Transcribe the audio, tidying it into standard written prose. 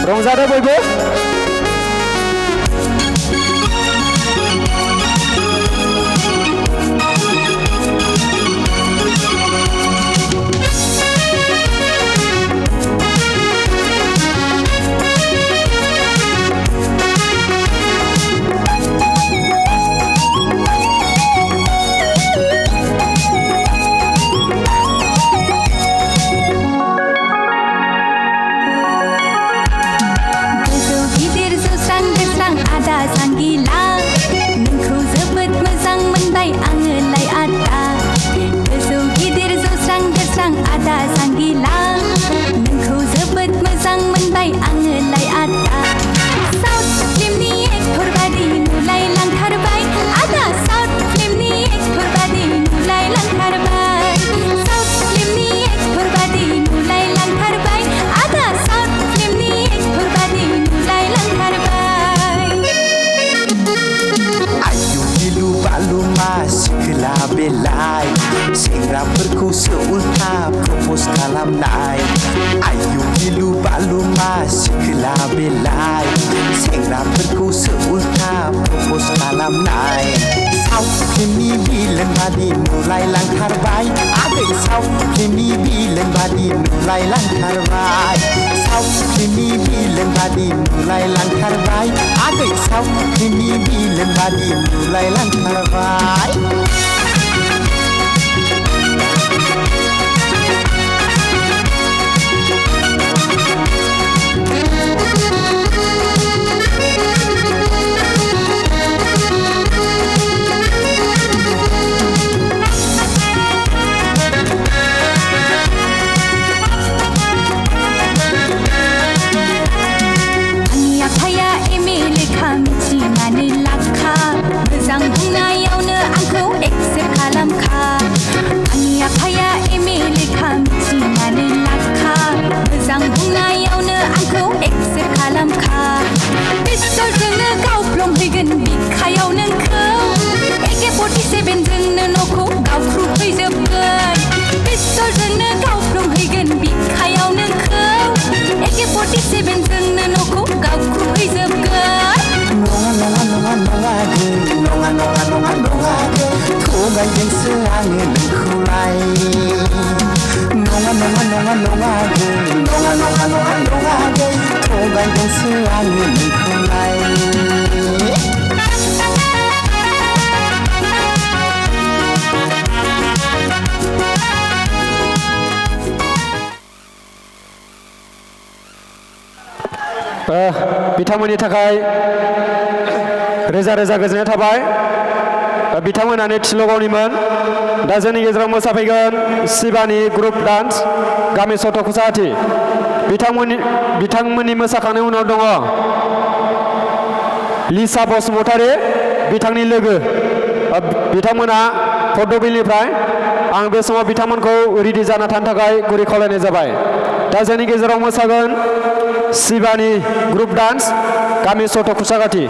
रंजादो बयबो belai seंग्राफोरखौ उल्था प्रप'ज खालामनाय आयु गिलु बालु मा सिखोला बेलाय सेंग्राफोरखौ उल्था प्रप'ज खालामनाय साउथ फिल्मनि बिलेन बादि नुलायलांथारबाय आगै साउथ फिल्मनि बिलेन बादि नुलायलांथारबाय साउथ फिल्मनि बिलेन बादि नुलायलांथारबाय आगै साउथ फिल्मनि बिलेन बादि नुलायलांथारबाय थगायदोंसो आङो नोंखौलाय नङा नङा नङा नङा गै नङा नङा नङा नङा गै थगायदोंसो आङो नोंखौलाय बिथांमोननि थाखाय रोजा रोजा गोजोननाय थाबाय बिथांमोना थिलगावनिमोन दा जोंनि गेजेराव मोसाफैगोन शिबानी ग्रुप डान्स गामि सतकुसाहाटी बिथांमोननि मोसाखांनायनि उनाव दङ लिसा बसुमतारी बिथांनि लोगो बिथांमोना फर्टबिलनिफ्राय आं बे समाव बिथांमोनखौ रेडि जाना थानो थाखाय गुरै खावलायनाय जाबाय दा जोंनि गेजेराव मोसागोन शिबानी ग्रुप डान्स गामि सतकुसाहाटी